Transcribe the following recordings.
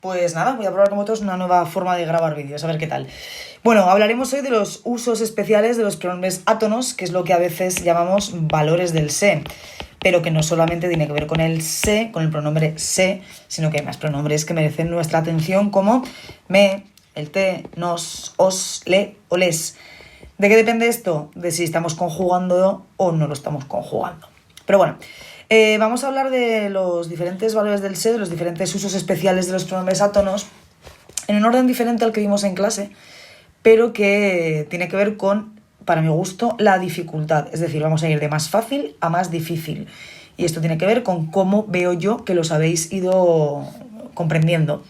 Pues nada, voy a probar con vosotros una nueva forma de grabar vídeos, a ver qué tal. Bueno, hablaremos hoy de los usos especiales de los pronombres átonos, que es lo que a veces llamamos valores del se, pero que no solamente tiene que ver con el se, con el pronombre se, sino que hay más pronombres que merecen nuestra atención, como me, el te, nos, os, le o les. ¿De qué depende esto? De si estamos conjugando o no lo estamos conjugando. Pero bueno, vamos a hablar de los diferentes valores del se, de los diferentes usos especiales de los pronombres átonos, en un orden diferente al que vimos en clase, pero que tiene que ver con, para mi gusto, la dificultad. Es decir, vamos a ir de más fácil a más difícil. Y esto tiene que ver con cómo veo yo que los habéis ido comprendiendo.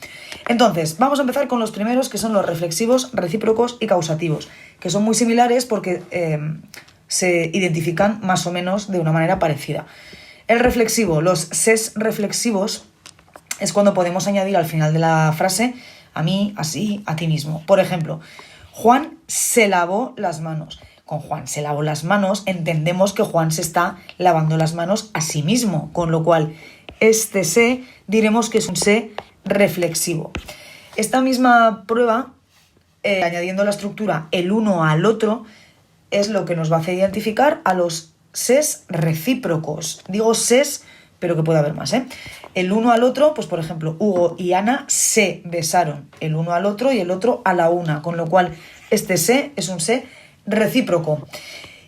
Entonces, vamos a empezar con los primeros, que son los reflexivos, recíprocos y causativos, que son muy similares porque se identifican más o menos de una manera parecida. El reflexivo, los ses reflexivos, es cuando podemos añadir al final de la frase a mí, así, a ti mismo. Por ejemplo, Juan se lavó las manos. Con Juan se lavó las manos entendemos que Juan se está lavando las manos a sí mismo, con lo cual este se diremos que es un se reflexivo. Esta misma prueba, añadiendo la estructura el uno al otro, es lo que nos va a hacer identificar a los ses recíprocos. Digo ses, pero que puede haber más, ¿eh? El uno al otro, pues por ejemplo, Hugo y Ana se besaron, el uno al otro y el otro a la una, con lo cual este se es un se recíproco.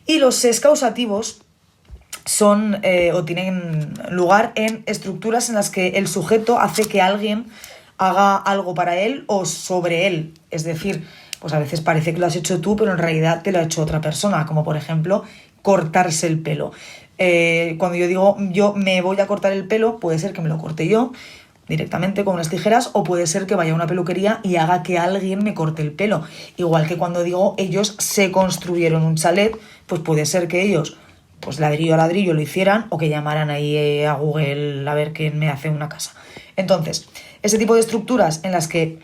Y los ses causativos son o tienen lugar en estructuras en las que el sujeto hace que alguien haga algo para él o sobre él. Es decir, pues a veces parece que lo has hecho tú, pero en realidad te lo ha hecho otra persona, como por ejemplo cortarse el pelo. Cuando yo digo yo me voy a cortar el pelo, puede ser que me lo corte yo directamente con unas tijeras, o puede ser que vaya a una peluquería y haga que alguien me corte el pelo. Igual que cuando digo ellos se construyeron un chalet, pues puede ser que ellos pues ladrillo a ladrillo lo hicieran, o que llamaran ahí a Google a ver quién me hace una casa. Entonces, ese tipo de estructuras en las que,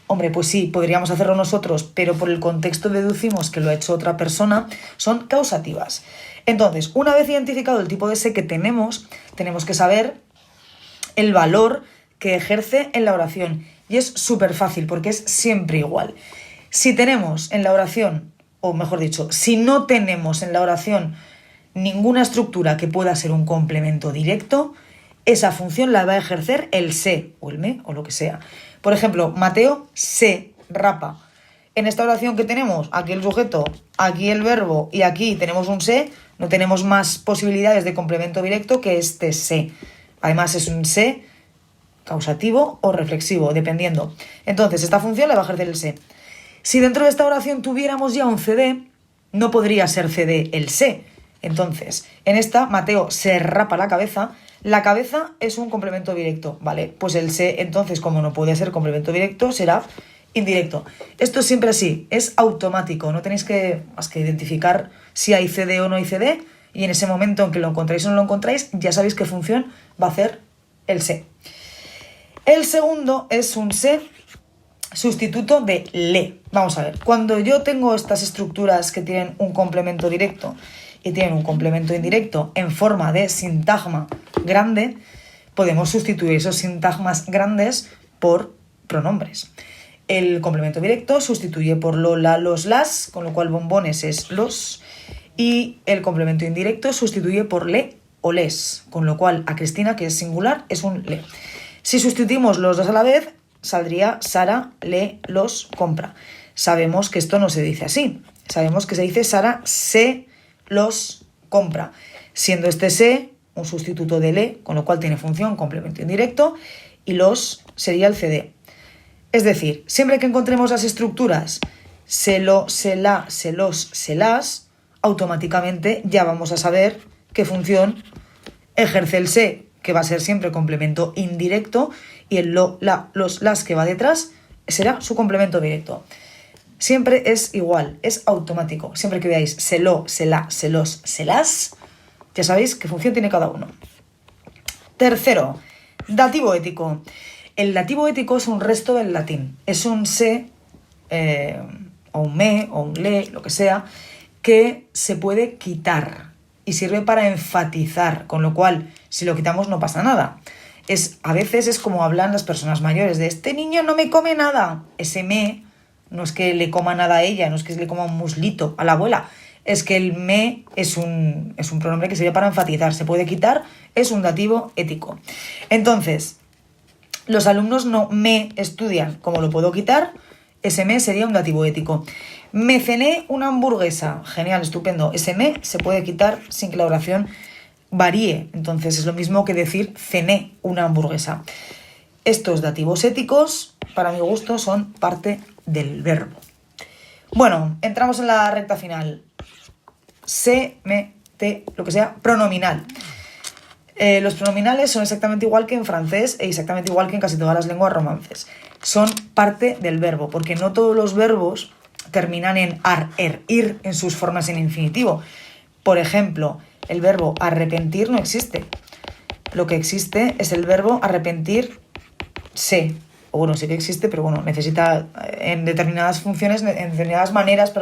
hombre, pues sí, podríamos hacerlo nosotros, pero por el contexto deducimos que lo ha hecho otra persona, son causativas. Entonces, una vez identificado el tipo de se que tenemos que saber el valor que ejerce en la oración. Y es súper fácil porque es siempre igual. Si tenemos en la oración, o mejor dicho, si no tenemos en la oración ninguna estructura que pueda ser un complemento directo, esa función la va a ejercer el se o el me o lo que sea. Por ejemplo, Mateo se rapa. En esta oración que tenemos, aquí el sujeto, aquí el verbo y aquí tenemos un se, no tenemos más posibilidades de complemento directo que este se. Además es un se causativo o reflexivo, dependiendo. Entonces, esta función la va a ejercer el se. Si dentro de esta oración tuviéramos ya un cd, no podría ser cd el se. Entonces, en esta, Mateo se rapa la cabeza. La cabeza es un complemento directo, ¿vale? Pues el se, entonces, como no puede ser complemento directo, será indirecto. Esto es siempre así, es automático. No tenéis que más que identificar si hay cd o no hay cd, y en ese momento en que lo encontráis o no lo encontráis, ya sabéis qué función va a hacer el se. El segundo es un se sustituto de le. Vamos a ver, cuando yo tengo estas estructuras que tienen un complemento directo y tienen un complemento indirecto en forma de sintagma grande, podemos sustituir esos sintagmas grandes por pronombres. El complemento directo sustituye por lo, la, los, las, con lo cual bombones es los, y el complemento indirecto sustituye por le o les, con lo cual a Cristina, que es singular, es un le. Si sustituimos los dos a la vez, saldría Sara le los compra. Sabemos que esto no se dice así. Sabemos que se dice Sara se los compra, siendo este se un sustituto de le, con lo cual tiene función complemento indirecto, y los sería el cd. Es decir, siempre que encontremos las estructuras se lo, se la, se los, se las, automáticamente ya vamos a saber qué función ejerce el se, que va a ser siempre complemento indirecto, y el lo, la, los, las que va detrás será su complemento directo. Siempre es igual, es automático. Siempre que veáis se lo, se la, se los, se las, ya sabéis qué función tiene cada uno. Tercero, dativo ético. El dativo ético es un resto del latín. Es un se, o un me, o un le, lo que sea, que se puede quitar y sirve para enfatizar, con lo cual, si lo quitamos no pasa nada. A veces es como hablan las personas mayores, de este niño no me come nada. Ese me no es que le coma nada a ella, no es que le coma un muslito a la abuela, es que el me es un pronombre que sirve para enfatizar, se puede quitar, es un dativo ético. Entonces, los alumnos no me estudian, como lo puedo quitar, ese me sería un dativo ético. Me cené una hamburguesa, genial, estupendo, ese me se puede quitar sin que la oración varíe, entonces es lo mismo que decir cené una hamburguesa. Estos dativos éticos, para mi gusto, son parte del verbo. Bueno, entramos en la recta final. Se, me, te, lo que sea, pronominal. Los pronominales son exactamente igual que en francés e exactamente igual que en casi todas las lenguas romances. Son parte del verbo, porque no todos los verbos terminan en ar, er, ir en sus formas en infinitivo. Por ejemplo, el verbo arrepentir no existe. Lo que existe es el verbo arrepentirse. O bueno, sí que existe, pero bueno, necesita en determinadas funciones, en determinadas maneras,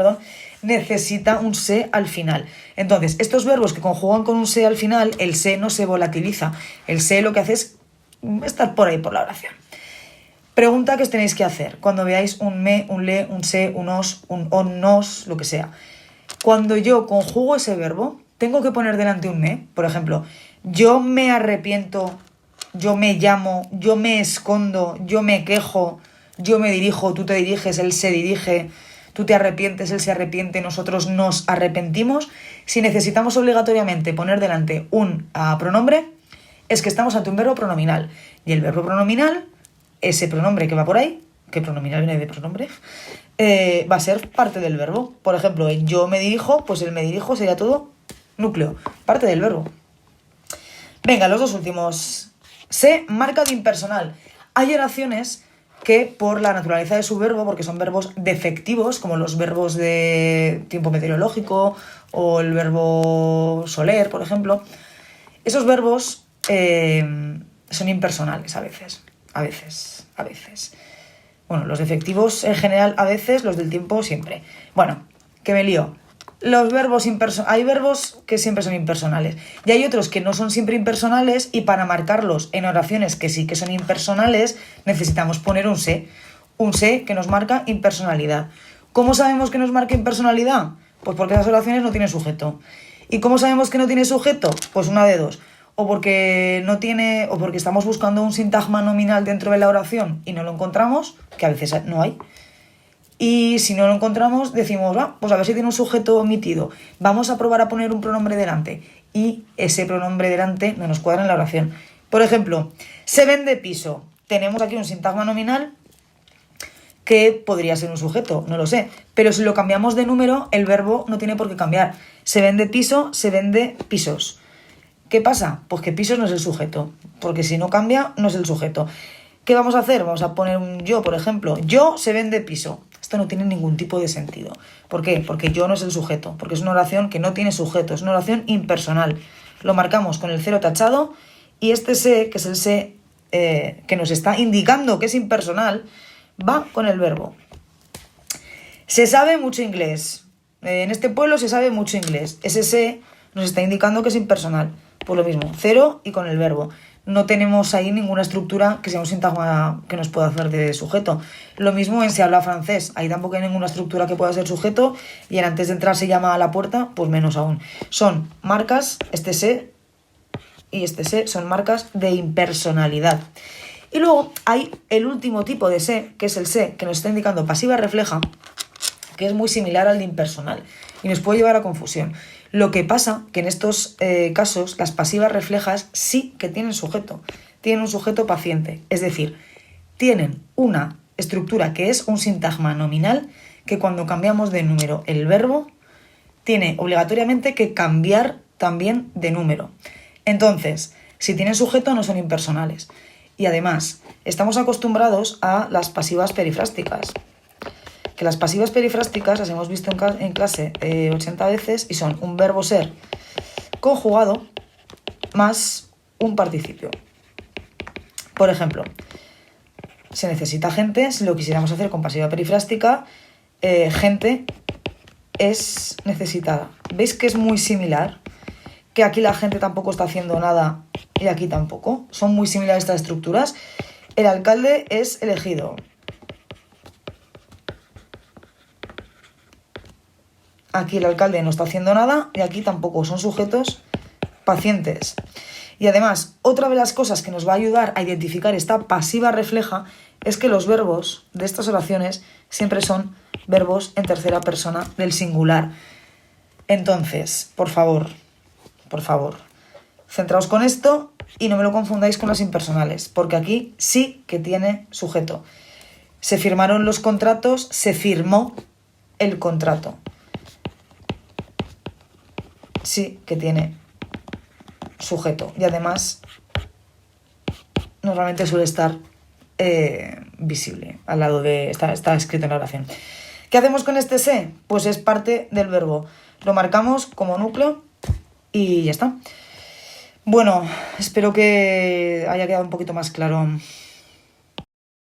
necesita un se al final. Entonces, estos verbos que conjugan con un se al final, el se no se volatiliza. El se lo que hace es estar por ahí por la oración. Pregunta que os tenéis que hacer cuando veáis un me, un le, un se, un os, un on, nos, lo que sea. Cuando yo conjugo ese verbo, tengo que poner delante un me. Por ejemplo, yo me arrepiento, yo me llamo, yo me escondo, yo me quejo, yo me dirijo, tú te diriges, él se dirige, tú te arrepientes, él se arrepiente, nosotros nos arrepentimos. Si necesitamos obligatoriamente poner delante un pronombre, es que estamos ante un verbo pronominal. Y el verbo pronominal, ese pronombre que va por ahí, que pronominal viene de pronombre, va a ser parte del verbo. Por ejemplo, en yo me dirijo, pues el me dirijo sería todo núcleo, parte del verbo. Venga, los dos últimos. Se, marca de impersonal. Hay oraciones que por la naturaleza de su verbo, porque son verbos defectivos, como los verbos de tiempo meteorológico o el verbo soler, por ejemplo, esos verbos son impersonales a veces. Bueno, los defectivos en general a veces, los del tiempo siempre. Bueno, que me lío. Los verbos hay verbos que siempre son impersonales y hay otros que no son siempre impersonales, y para marcarlos en oraciones que sí que son impersonales necesitamos poner un se que nos marca impersonalidad. ¿Cómo sabemos que nos marca impersonalidad? Pues porque esas oraciones no tienen sujeto. ¿Y cómo sabemos que no tiene sujeto? Pues una de dos. O porque no tiene, o porque estamos buscando un sintagma nominal dentro de la oración y no lo encontramos, que a veces no hay. Y si no lo encontramos, decimos, pues a ver si tiene un sujeto omitido. Vamos a probar a poner un pronombre delante. Y ese pronombre delante no nos cuadra en la oración. Por ejemplo, se vende piso. Tenemos aquí un sintagma nominal que podría ser un sujeto, no lo sé. Pero si lo cambiamos de número, el verbo no tiene por qué cambiar. Se vende piso, se vende pisos. ¿Qué pasa? Pues que pisos no es el sujeto. Porque si no cambia, no es el sujeto. ¿Qué vamos a hacer? Vamos a poner un yo, por ejemplo. Yo se vende piso. Esto no tiene ningún tipo de sentido. ¿Por qué? Porque yo no es el sujeto. Porque es una oración que no tiene sujeto. Es una oración impersonal. Lo marcamos con el cero tachado y este se, que es el se que nos está indicando que es impersonal, va con el verbo. Se sabe mucho inglés. En este pueblo se sabe mucho inglés. Ese se nos está indicando que es impersonal. Pues lo mismo, cero y con el verbo. No tenemos ahí ninguna estructura que sea un sintagma que nos pueda hacer de sujeto. Lo mismo en se habla francés. Ahí tampoco hay ninguna estructura que pueda ser sujeto, y en antes de entrar se llama a la puerta, pues menos aún. Son marcas, este se y este se son marcas de impersonalidad. Y luego hay el último tipo de se, que es el se que nos está indicando pasiva refleja, que es muy similar al de impersonal y nos puede llevar a confusión. Lo que pasa que en estos casos las pasivas reflejas sí que tienen sujeto, tienen un sujeto paciente, es decir, tienen una estructura que es un sintagma nominal que cuando cambiamos de número el verbo tiene obligatoriamente que cambiar también de número. Entonces, si tienen sujeto no son impersonales. Y además, estamos acostumbrados a las pasivas perifrásticas. Que las pasivas perifrásticas las hemos visto en clase 80 veces y son un verbo ser conjugado más un participio. Por ejemplo, se necesita gente, si lo quisiéramos hacer con pasiva perifrástica, gente es necesitada. ¿Veis que es muy similar? que aquí la gente tampoco está haciendo nada y aquí tampoco. Son muy similares estas estructuras. El alcalde es elegido. Aquí el alcalde no está haciendo nada y aquí tampoco. Son sujetos pacientes. Y además, otra de las cosas que nos va a ayudar a identificar esta pasiva refleja es que los verbos de estas oraciones siempre son verbos en tercera persona del singular. Entonces, por favor, centraos con esto y no me lo confundáis con las impersonales, porque aquí sí que tiene sujeto. Se firmaron los contratos, se firmó el contrato. Sí que tiene sujeto y además normalmente suele estar visible al lado de... Está escrito en la oración. ¿Qué hacemos con este se? Pues es parte del verbo. Lo marcamos como núcleo y ya está. Bueno, espero que haya quedado un poquito más claro